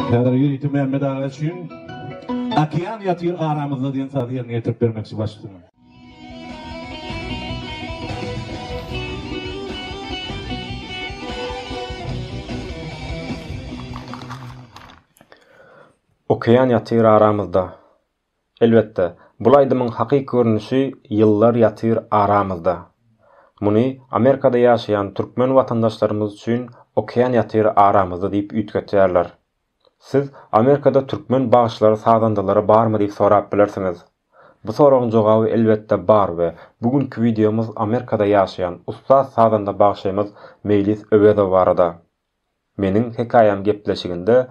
Häzir ýüritim Mehmet ağa üçin Okean ýatyr aramyzda diýen saz ýerine ýetirip bermekçi başladyk. Okean ýatyr aramyzda. Elbetde, bu aýdymyň hakyky görnüşi ýyllar ýatyr aramyzda. Muny Amerikada ýaşaýan türkmen watandaşlarymyz üçin okean ýatyr aramyzda diýip üýtgetýärler. Siz Amerikada türkmen bagyşlary sagandalary barmy diýip sorap bilersiňiz. Bu soragyň jogaby elbetde bar we bugünkü videomuz Amerikada ýaşaýan ustaz saganda bagşaýmyz Meýlis Öwezow barada. Meniň hekaýam gepleşiginde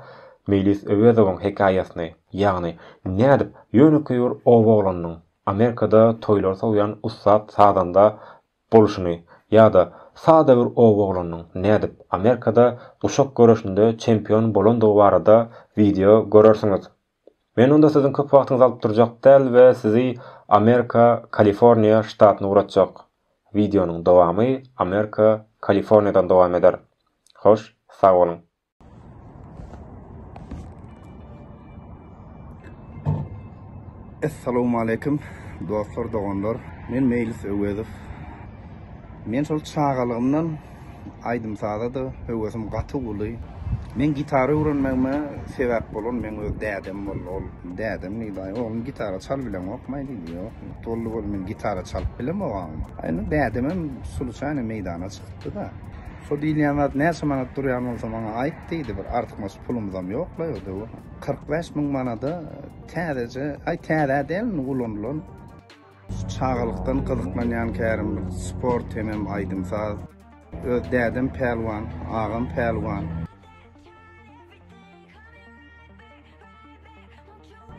Meýlis Öwezowyň hekaýasyny, ýagny nädip ýönükýür owaglanyň Amerikada toýlar soýan ustaz saganda boluşuny ýa-da sada bir owaglanyň nädip Amerikada uşak görüşinde çempion bolandygy barada video görersiňiz. Men onda siziň köp wagtyňyzy alyp durjak däl we sizi Amerika, Kaliforniya ştatyna uğratjak. Videonyň dowamy Amerika, Kaliforniýadan dowam eder. Hoş, sag bolun. Assalamu alaikum dostlar, doganlar. Men Meýlis Öwezow. Men şol çağalygymdan aýdym sada da höwesem gaty boly. Men gitara öwrenmegime sebäp bolan men öz dädem bol. Dädem nidaý oğlum gitara çal bilen okmaýdy diýýär. Tolly bol men gitara çalyp bilen ogam. Aýna dädemem sulçany meýdana çykdy da. So diýýänler näçe manat durýan bolsa maňa aýtdy diýdi, bir artykmas pulumyzam ýoklaýdy. 45 000 manada täze, täze delini gulandylan. Çağalykdan gyzyklanýan kärim bir sport hemem aýdym saz. Öz dädem pelwan, agam pelwan.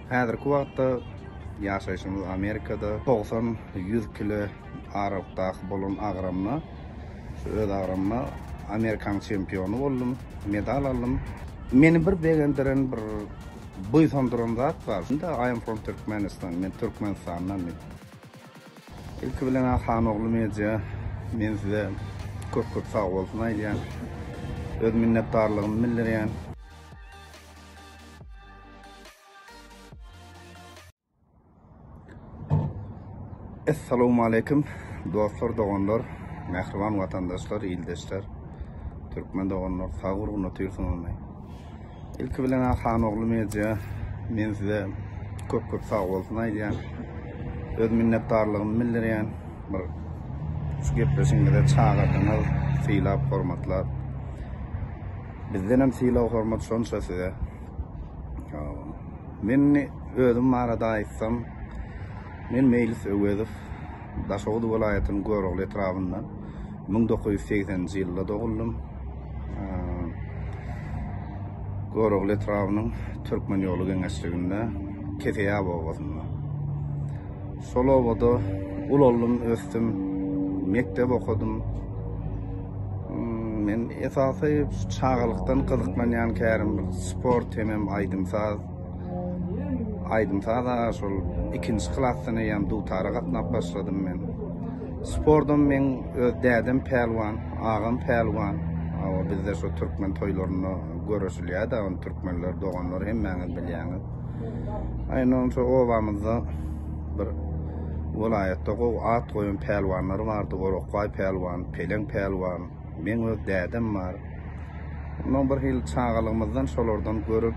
Häzirki wagtda ýaşaýşymyz Amerikada 90-100 kilo aralykdaky bolan agramna, öz agramma Amerikan çempionu boldum, medal aldım. Meni bir begendiren bir boýsandyran zat bar. I am from Turkmenistan, men Türkmenistandan. İlk bilen Ahan oğlu media, men size köp sağ bolsun aýdýan. Öz minnetdarlygymy bildirýän. Assalamu alaikum dostlar, doganlar, mehriban watandaşlar, ildeşler, türkmen doganlar, sağ urgun otyrsyňyz. İlk bilen Ahan oğlu media, men size köp sağ bolsun aýdýan. Öz minnetdarlygymy bildirýän. Bir şu gepleşiginde çağırdyňyz, syýlap hormatlar. Bizden hem syýlap hormat şonça size. Men özüm barada aýtsam, men Meýlis Öwezow, Daşowdy welaýatynyň Görogly etrafyndan 1980-nji ýylda doguldum. Görogly etrafynyň Türkmen ýolu geňeşliginde Keteýa bowasynda. Şol obada uloldum, östüm, mektep okudum. Men esasy çağalykdan gyzyklanýan kärim bir sport hemem aýdym saz. Aýdym sada şol 2-nji klassyny ýam dutara gatnap başladym men. Sportdan men öz dädem pelwan, agam pelwan. Awa bizde şu türkmen toýlaryna görüşilýär da, türkmenler, doganlar hemmäňiz bilýäňiz. Aýna şu obamyzda bir welaýatda at goýan pelwanlar bardy, Gorokay pelwan, Peleň pelwan, men öz dädem bar. Ondan bir hil çağalygymyzdan şolardan görüp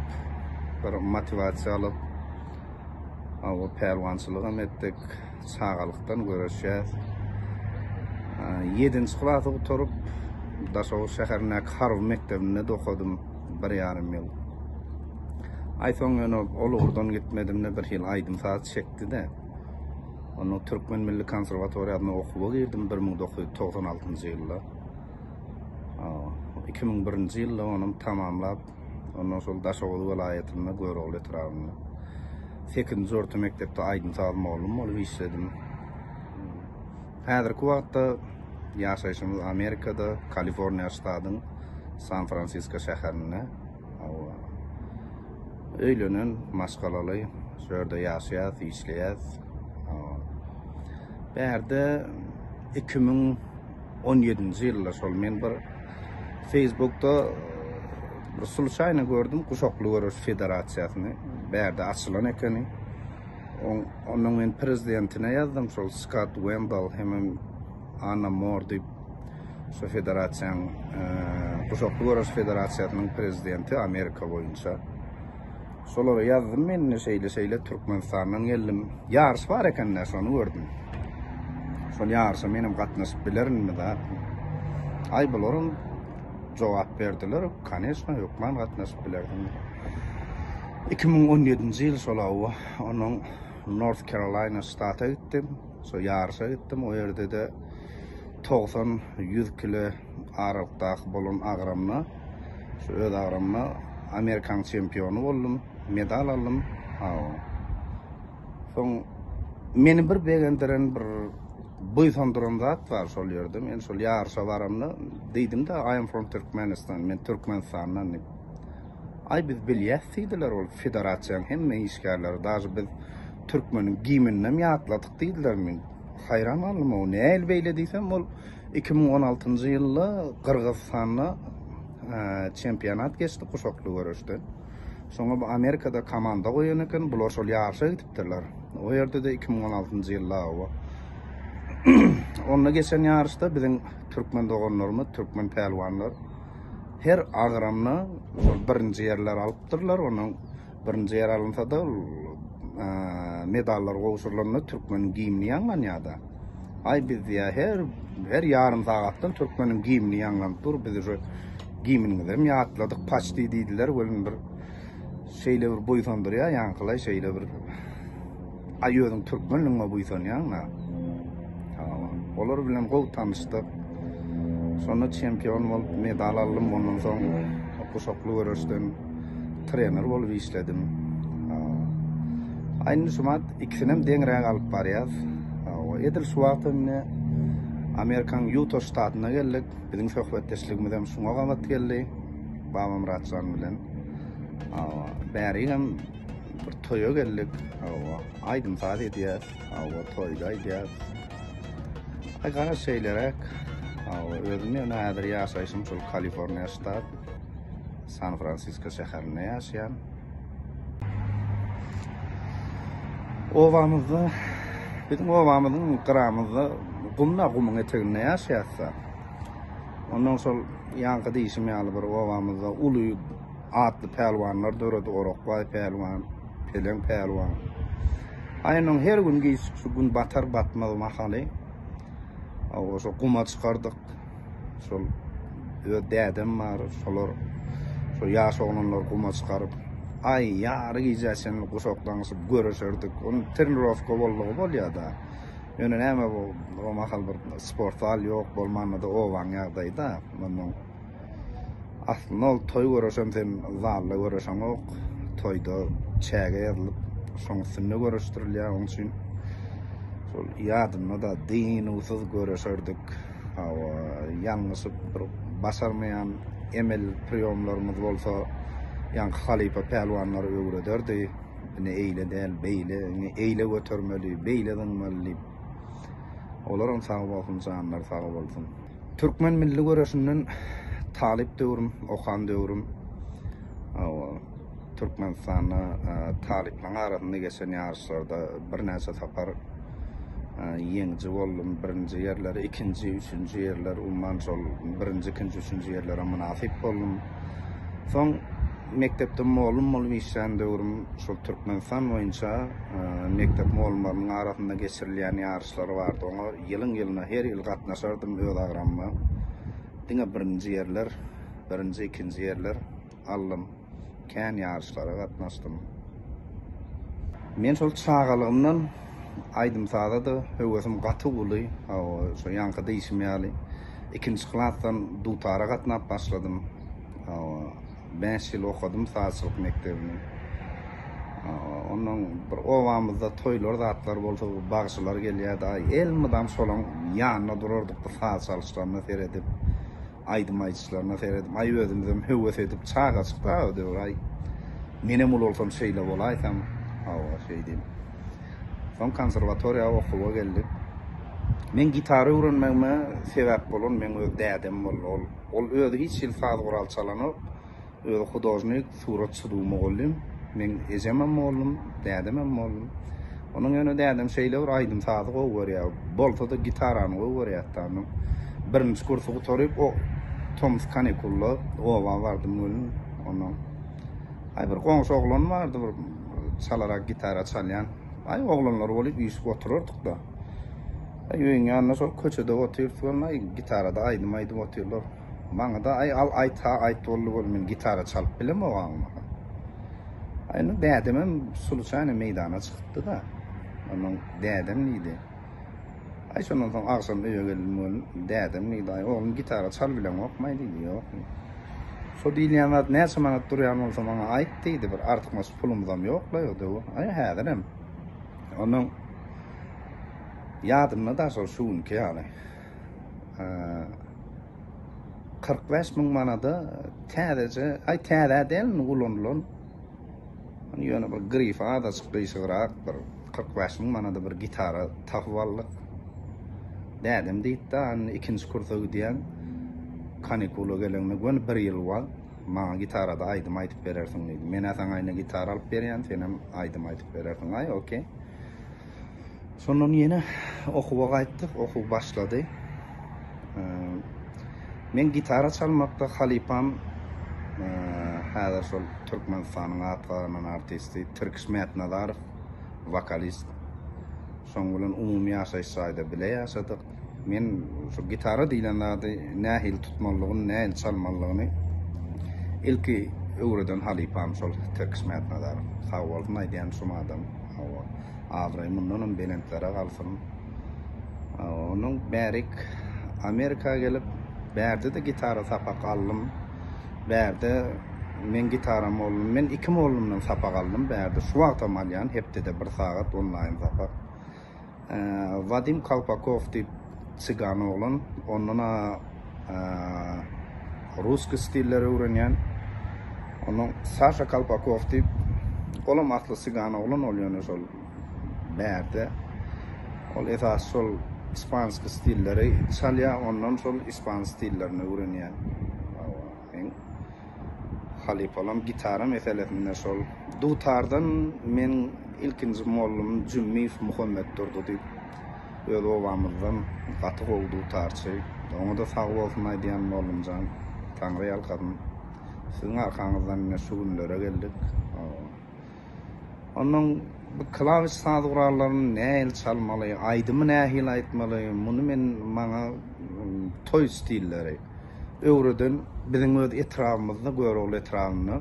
bir motivasiýa alyp awa pelwançylygy etdik, çağalykdan görüşýär. 7-nji klasy oturup Daşow şäherine Harw mektebinde okudum 1,5 ýyl. Aý soňra olurdan gitmedimne bir hil aýdym saz çekdi de. Onu Türkmen Milli Konservatoriýasyna okuwak girdim 1996-njy ýylda. 2001-nji ýylda onu tamamlap, ondan soň Daşowdy welaýatyna Görogly etrafynda 8-nji orta mektepde aýdym saz boldum, ol işledim. Häzirki wagtda ýaşaýşymyz Amerikada, Kaliforniýa ştatynyň San Francisco şäherinde. Öýlenen, maşgalaly, şurda ýaşaýar, işleýär. Berde 2017-nji ýylda şol men bir Facebook'ta Sulçayna gördüm Kuşaklı Görüş Federasyasını. Berde açılan ekeni. Onun men prezidentine yazdım. Sol Scott Wendell hemen Anna Moore deyip şu federasyon Kuşaklı Görüş Federasyasının prezidenti Amerika boyunca. Solara yazdım men şeyle Türkmenistan'dan geldim. Yarış var ekenler onu gördüm. Son yarışa benim katnaşıp bilerim da. Ay buların cevap verdiler. Kanesma yok man katnaşıp bilerdim. 2017 yıl sola onun North Carolina State'a gittim. So yarışa gittim. O yerde de 90-100 kilo aralıktaki bolun ağramla, şu öz ağramla Amerikan şampiyonu oldum. Medal aldım. Son meni bir beğendiren bir boysandıran zat var sol yerde. Men sol yarışa varamla dedim de I am from Turkmenistan. Men Türkmenistan'dan. Ay biz bilyetsiydiler ol federasyon hemme işgärleri. Daşı biz Türkmenin giyiminden yatladık deydiler men. Hayran aldım o. Ne el beyle diysem ol 2016 yılda Kırgızistan'la çempionat geçti Kuşaklı Görüş'te. Sonra bu Amerika'da komanda koyan eken bular sol yarışa gitipdirler. O yerde de 2016 yılda o. Onunla geçen yarışta bizim Türkmen doğanlarımız, Türkmen pelvanlar her ağramla birinci yerler alıptırlar. Onun birinci yer alınsa da medallar koğuşurlarına Türkmenin giyimini yangan ya da. Ay biz ya her yarım saatten Türkmenin giyimini yangan dur biz şu giyimini gidelim ya atladık paçtı deydiler. Böyle bir şeyle bir boysandır ya yankılay şeyle bir ayıyordun Türkmenliğine boysan yanına. Olar bilen gol tanıştık. Sonra şampiyon olup medal aldım. Ondan sonra Kuşaklı Görüş'ten trener olup işledim. Aynı sumat ikisinem dengrek alıp barıyaz. Edil şu vaxtımda Amerikan Utah ştatına geldik. Bizim sohbetleşligimizden şuna qamat geldi. Babam Ratsan bilen. Bärigem bir toya geldik. Aydın saat ediyaz. Toyda ediyaz. Ay qara şeylerek özümü nädir yaşaysam şol Kaliforniya ştat San Francisco şäherinde yaşayan. Ovamızda bizim ovamızın qıramızda qumna eteginde yaşayatsa. Ondan sol yankı deyişim yalı bir ovamızda ulu atlı pelvanlar dörödü Orokbay pelvan, Pelen pelvan. Ayının her gün giysik şu gün batar batmadı mahali. Oso kuma çıkardık. Sol dedem var, solar so yaş oğlanlar kuma çıkarıp ay yarı giyeceksin kuşaklanıp görüşürdük. Onun trenirovka bol ya da. Yani näme o mahal bir sportal yok bolmandı o van yağdaydı. Bunun aslında ol toy görüşüm sen zalla görüşüm ok. Toyda çäge yazılıp soňsynda görüşdirilýär onun için. Sol yadımda da din usuz görüşürdük. Yalnız basarmayan emel priyomlarımız bolsa yan halipa pelvanları öğretirdi. Ne eyle değil, beyle, ne eyle götürmeli, beyle dönmeli. Olarım sağ olsun, canlar sağ olsun. Türkmen milli görüşünden talip diyorum, okan diyorum. Türkmenistan'a taliplerin arasında geçen yarışlarda bir neyse tapar yenici oldum. Birinci yerler, ikinci, üçüncü yerler, umman sol birinci, ikinci, üçüncü yerlere münasip oldum. Son mektepte moğlum işten diyorum. Sol Türkmenistan boyunca mektep moğlumların arasında geçirilen yarışlar vardı. Ona yılına her yıl katlaşırdım öz ağramla. Dine birinci yerler, birinci, ikinci yerler aldım. Kən yarışlara katlaştım. Men sol çağalığımdan aydım sağda da höwesem gatı uluy. So yankı değişmeyeli. İkinci klasdan dutara katnap başladım. 5 yıl okudum sağçılık mektebini. Ondan bir ovamızda toylar zatlar bolsa bağışçılar gelýärdi. Elmidam solan yanına dururduk bu sağçılışlarına seyredip. Aydım ayçılarına seyredip. Ay özümüzüm höwes edip çağa çıktı diyor ay. Menem olsam şeyle bolaysam. Şey diyeyim. Son konservatoriya okuwa geldik. Men gitarı öğrenmeme sebep bolon men öz dädem ol özü hiç yıl saz gural çalany öýle hudojnik, suratçylygymy gollym. Men ejemem boldum, dädemem boldum. Onun ýöne dädem şeýle bir aýdym sazy gowy görýär. Bolsa da gitarany gowy görýärdi. Birinji kursy gutaryp o Thomas Kanikulla owa bardym bolum. Ondan ay bir goňşy oglan bardy, bir çalarak gitara çalýan. Ay oglanlar bolup ýyşyp otururdyk da. Ýöňe ýanyna şol köçede oturýardyk, ay gitarada aýdym oturýarlar. Maňa da ay al aýt boldy men gitara çalyp bilem oňa. Ayny dädemem Suluçany meýdana çykdy da. Onun dädem nidi. Ay şondan soň agşam öýe geldim, dädem nidi, ay oğlum gitara çal bilen okmaýdy ýok. So diýilýän zat näçe manat durýan bolsa maňa aýt diýdi, bir artykmas pulumyzam ýokla ýokdy. Ay häzirem. Onun ýadymda da şol şuňky ýaly. 45 000 manada täzece, ay täze delini gulandylan. Ýöne bir grifa da çykdyşyrak bir 45 000 manada bir gitara tapyp aldyk. Dädem diýdi, ikinji kursa gidýän Kanikula gelende gön 1 ýyl wagt, maňa gitarada aýdym aýtyp berersiň diýdi. Men asaň aýna gitara alyp berýän, senem aýdym aýtyp berersiň. Ay, okey. Sondan ýene okuwa gaýtdyk, okuw başlady. Men gitara çalmakda Halipam häzir şol Türkmenistanyň atganan artisti Türkiş Metnadarov, vokalist. Şoň bilen umumy ýaşaýyş saýda bile ýaşadyk. Men şu gitara diýlen zady nähil tutmalygyny, nähil çalmalygyny ilki öwreden Halipam şol Türkiş Metnadarov. Sag bolsun aýdýan şum adam. Azraý mundan belentlere galsyn. Onun bärik Amerika gelip bärde de gitara sapak aldym. Bärde men gitaram boldum. Men 2 oğlumdan sapak aldym bärde. Şu wagta malyan hepde de 1 sagat online sapak. Vadim Kalpakov diýip çygan oglan, ondan ruski stilleri öwrenýän. Onun Sasha Kalpakov diýip olam atly çygan oglan bolýan şol bärde. Ol esas şol ispanski stilleri çalýar, ondan şol ispan stillerini öwrenýän. Halipalam gitara meselesinde şol dutardan men ilkinji mollum Cümmif Muhammed durdy diýip öýle obamyzdan gaty gowy dutarçy. Oňa da sag bolsun aýdýan mollumjan. Taňry ýalkadym. Siziň arkaňyzdan mene şu günlere geldik. Onun bu klawiş saz guralaryny nähil çalmaly, aýdymy nähil aýtmaly, muny men maňa toy stilleri öwreden biziň öz etrafymyzda görülen etrafyny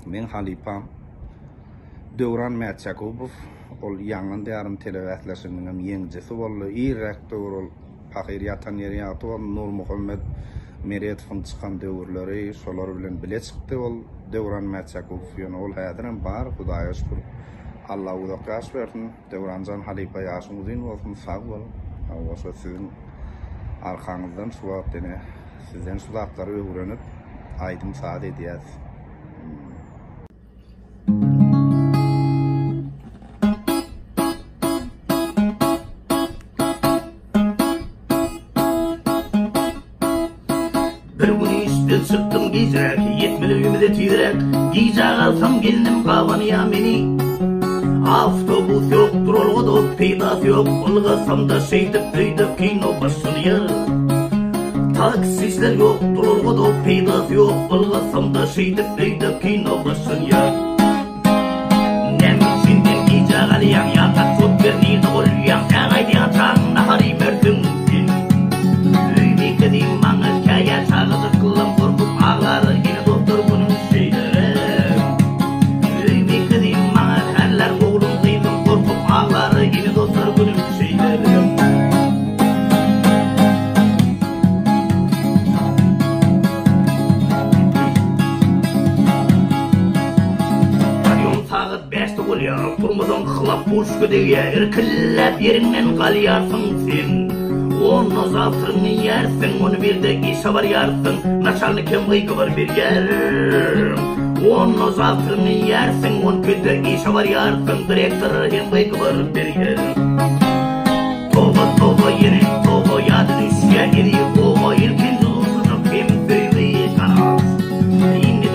men Halipam Döwran Mäçakow ol ýaňan därim telewizionyň ýeňjisi boldy. Iraq döwrül Pahir ýatan ýeri ýaty Nur Muhammed Meretowň çykan döwürleri şolar bilen bile çykdy. Ol Döwran Mäçakow ýöne ol häziren bar, Hudaýa şükür. Allah uda gaş bersin. Döwranjan Halipa ýaşyň uzun bolsun, sag bol. Allah siziň arkaňyzdan şu wagtda sizden şu zatlary öwrenip aýdym saat edýäs. Bir gün işten çıktım giyecek, yetmeli ümide tiyrek. Giyecek alsam gelinim kavanıya meni. Avtobus yoktur olgoda peydası yok. Olgasam da şeydip peydip kino başlıyor. Taksisler yoktur olgoda peydası yok. Olgasam da şeydip peydip kino başlıyor. Nem içinden giyecek aliyan yakat çok verdiğini oluyan. Ağaydiyan çağına hari verdim sen. Öyme kedim bana kaya çağıdı kılım korkup ağları yine doktor bunun şeyleri. Öyme kedim bana herler oğlum kıydım korkup ağları yine doktor bunun şeyleri. Turmadan xılap boşku diye irkillep yerinden kalyarsın sen. Onu zatırını yersin, onu bir de işe var yarsın. Naçalını kim gıygı var bir yer. Onu zatırını yersin, onu bir de işe var yarsın. Direktör kim gıygı var bir yer. Toba yine toba yadı düşe geliyor. Toba ilkin zulsuzum kim büyüğü kanas. Yine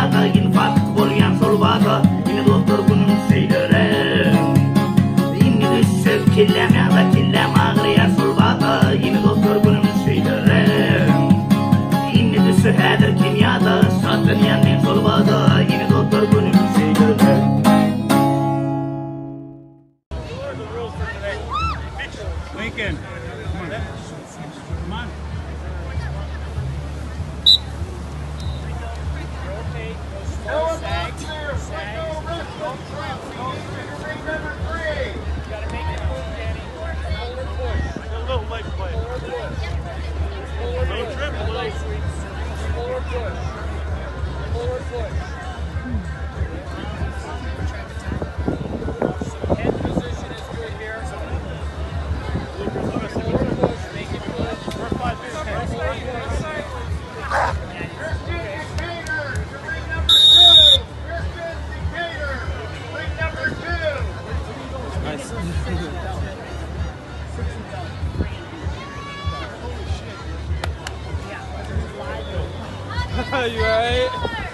Ýa-da infak bolýan şol bada ine doktor günüm seýlerem ine düşüp killemega killem agryar şol bada ine doktor günüm seýlerem ine düşüp häzir kimýada satyn ýanyn şol bada ine doktor günüm seýlerem. Lincoln, come on. You right?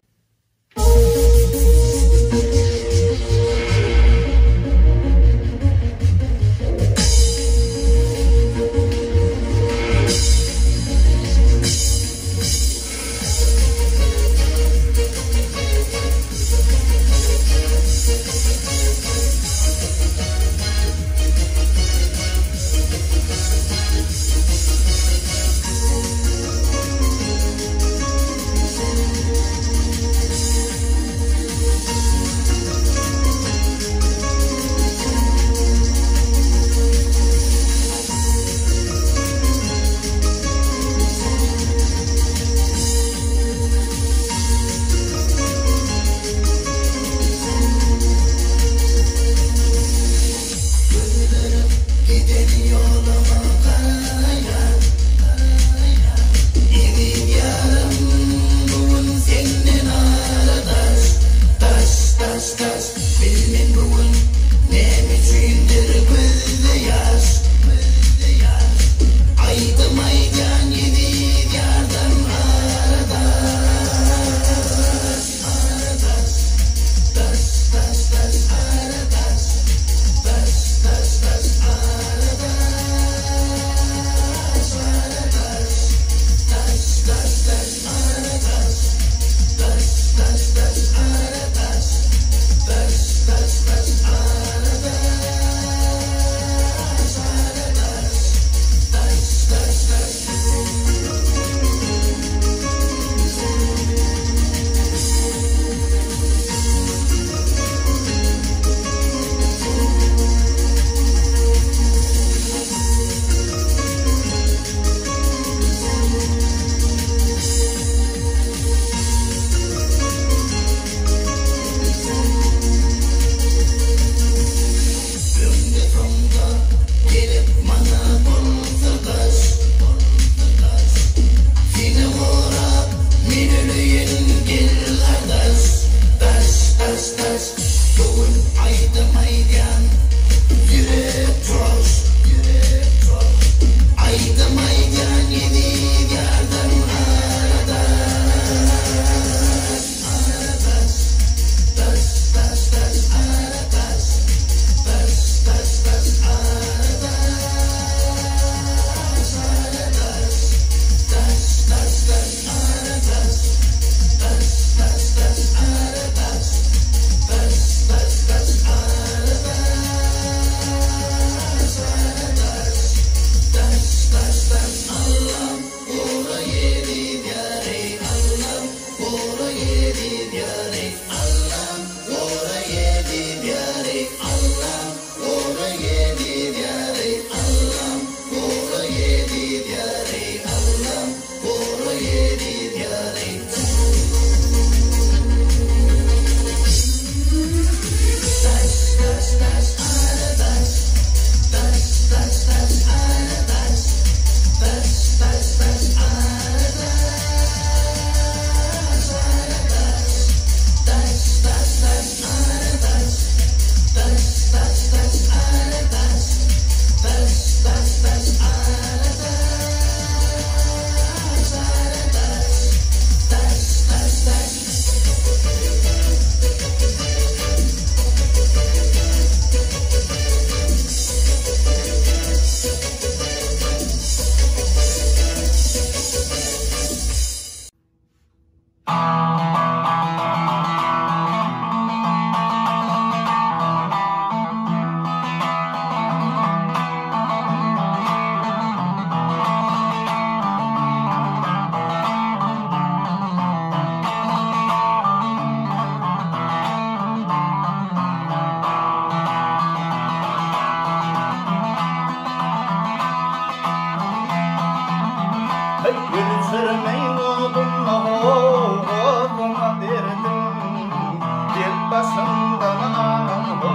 basından ağam o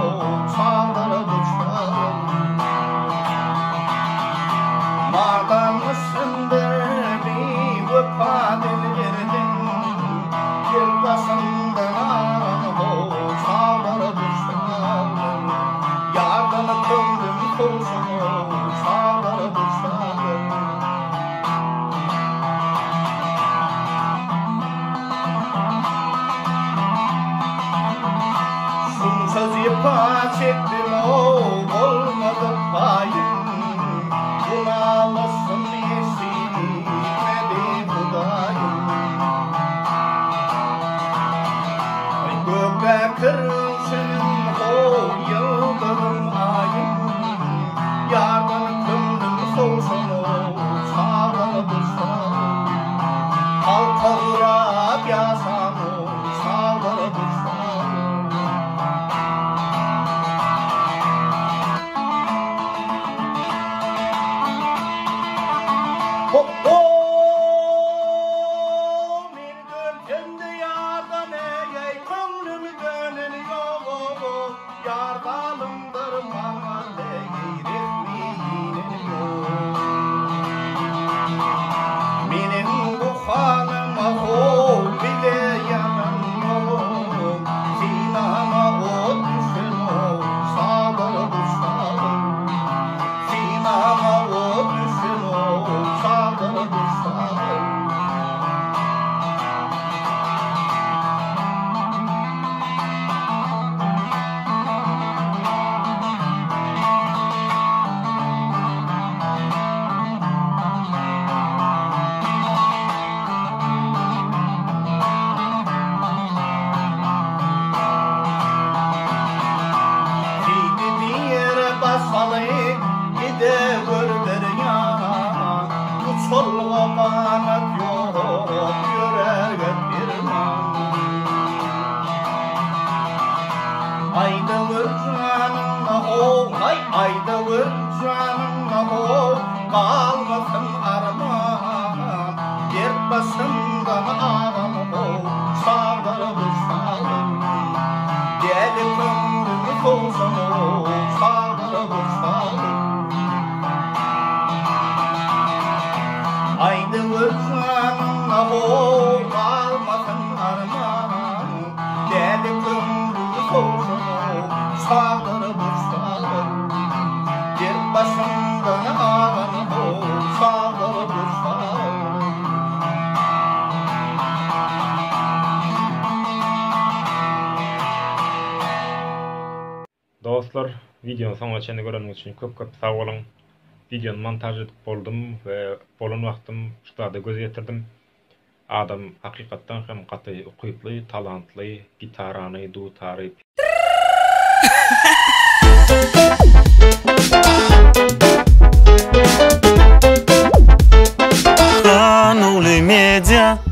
çağlara düşer. Mardan mısındır bir vefat edirdin, yer basından ağam o çağlara düşer. Yardan kıldım kurşun o çağlara düşer. Söz ipa çektim o olmadı payım, bunalısın esirmedi Hudayım. Gökte kırsın o yıldırım ayım, yardan kıldım soğuşun o çağlara düşer. Kalkırap yasan o çağlara düşer. Aydalık canım o kalmasın armağan, yer basından ağam o çağlara düşer. Deli könlümü olsun o çağlara düşer. Aydalık canım o kalmasın armağan, deli könlümü olsun o çağlara düşer. Başımdan ağam o çağlara düşer. Dostlar, videonun sonuna çene görünmek için köp sağ olun. Videonun montaj edip boldum ve bolan vaqtym şutada göz getirdim. Adam hakykatdan hem gaty, okuyuply, talantly, gitarany, dutary. Канули медиа